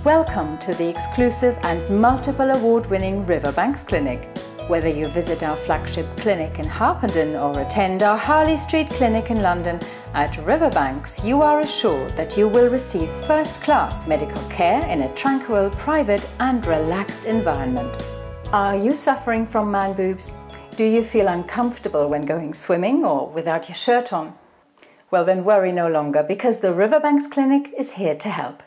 Welcome to the exclusive and multiple award-winning Riverbanks Clinic. Whether you visit our flagship clinic in Harpenden or attend our Harley Street clinic in London, at Riverbanks you are assured that you will receive first-class medical care in a tranquil, private and relaxed environment. Are you suffering from man boobs? Do you feel uncomfortable when going swimming or without your shirt on? Well then worry no longer, because the Riverbanks Clinic is here to help.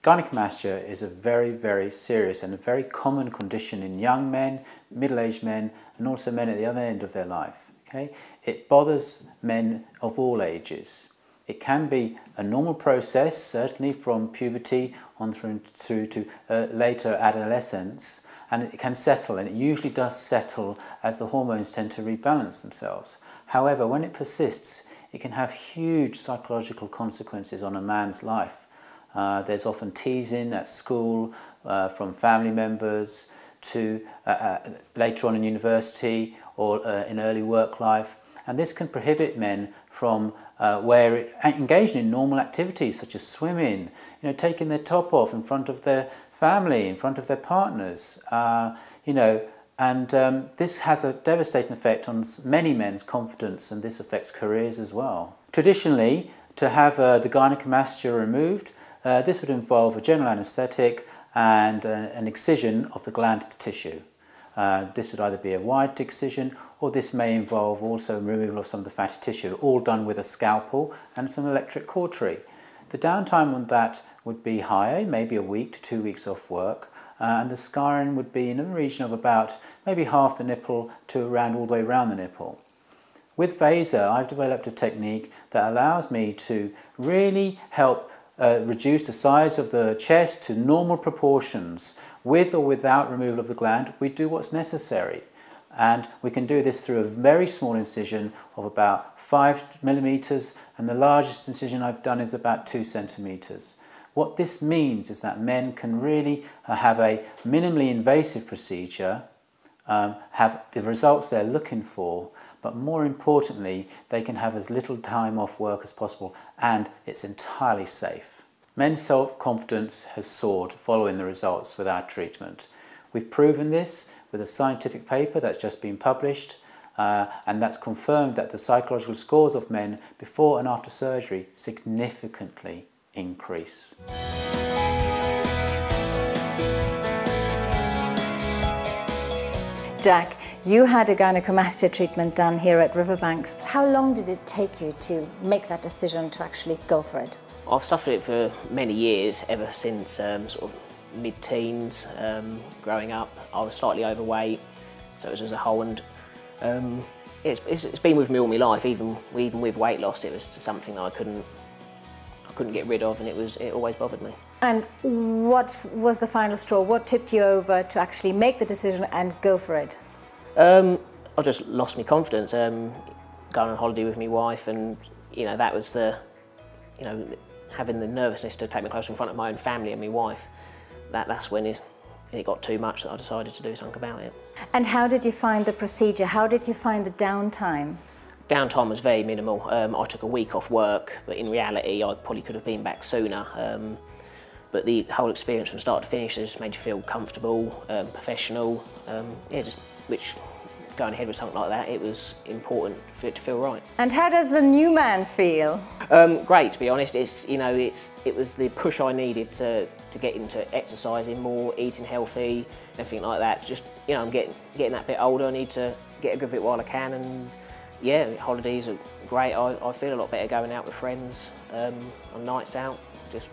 Gynecomastia is a very, very serious and a very common condition in young men, middle-aged men and also men at the other end of their life. Okay? It bothers men of all ages. It can be a normal process, certainly from puberty on through to later adolescence, and it can settle, and it usually does settle as the hormones tend to rebalance themselves. However, when it persists, it can have huge psychological consequences on a man's life. There's often teasing at school from family members to later on in university or in early work life, and this can prohibit men from engaging in normal activities such as swimming, taking their top off in front of their family, in front of their partners, and this has a devastating effect on many men's confidence, and this affects careers as well. Traditionally, to have the gynecomastia removed, this would involve a general anaesthetic and an excision of the gland tissue. This would either be a wide excision, or this may involve also removal of some of the fatty tissue, all done with a scalpel and some electric cautery. The downtime on that would be higher, maybe a week to 2 weeks off work, and the scarring would be in the region of about maybe half the nipple to around all the way around the nipple. With VASER, I've developed a technique that allows me to really help reduce the size of the chest to normal proportions. With or without removal of the gland, we do what's necessary. And we can do this through a very small incision of about 5 millimeters, and the largest incision I've done is about 2 centimeters. What this means is that men can really have a minimally invasive procedure, have the results they're looking for, but more importantly, they can have as little time off work as possible, and it's entirely safe. Men's self-confidence has soared following the results with our treatment. We've proven this with a scientific paper that's just been published, and that's confirmed that the psychological scores of men before and after surgery significantly increase. Jack, you had a gynecomastia treatment done here at Riverbanks. How long did it take you to make that decision to actually go for it? I've suffered it for many years, ever since sort of mid-teens. Growing up, I was slightly overweight, so it was as a whole, and it's been with me all my life. Even with weight loss, it was something that I couldn't get rid of, and it always bothered me. And what was the final straw? What tipped you over to actually make the decision and go for it? I just lost my confidence. Going on holiday with my wife, and that was the, having the nervousness to take my clothes in front of my own family and my wife. That's when it got too much that I decided to do something about it. And how did you find the procedure? How did you find the downtime? Downtime was very minimal. I took a week off work, but in reality I probably could have been back sooner. But the whole experience from start to finish just made you feel comfortable, professional. Which going ahead with something like that, it was important for it to feel right. And how does the new man feel? Great, to be honest. It was the push I needed to get into exercising more, eating healthy, and everything like that. Just I'm getting that bit older. I need to get a good bit while I can, and yeah, holidays are great. I feel a lot better going out with friends on nights out. Just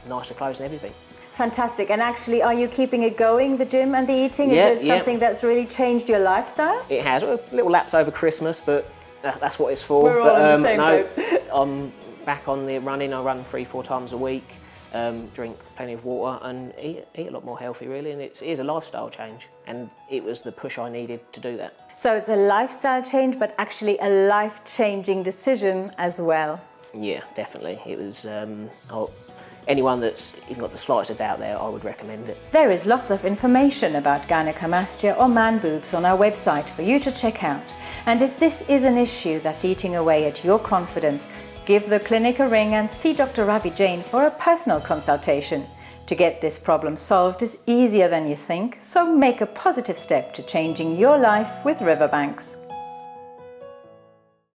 nicer clothes and everything. Fantastic. And actually, are you keeping it going, the gym and the eating? Is it something that's really changed your lifestyle? It has. A little lapse over Christmas, but that's what it's for. We're all in the same boat. I'm back on the running. I run 3-4 times a week, drink plenty of water, and eat a lot more healthy, really. And it is a lifestyle change, and it was the push I needed to do that. So it's a lifestyle change, but actually a life-changing decision as well. Yeah, definitely. It was. Anyone that's even got the slightest doubt there, I would recommend it. There is lots of information about gynecomastia or man boobs on our website for you to check out. And if this is an issue that's eating away at your confidence, give the clinic a ring and see Dr. Jain for a personal consultation. To get this problem solved is easier than you think, so make a positive step to changing your life with Riverbanks.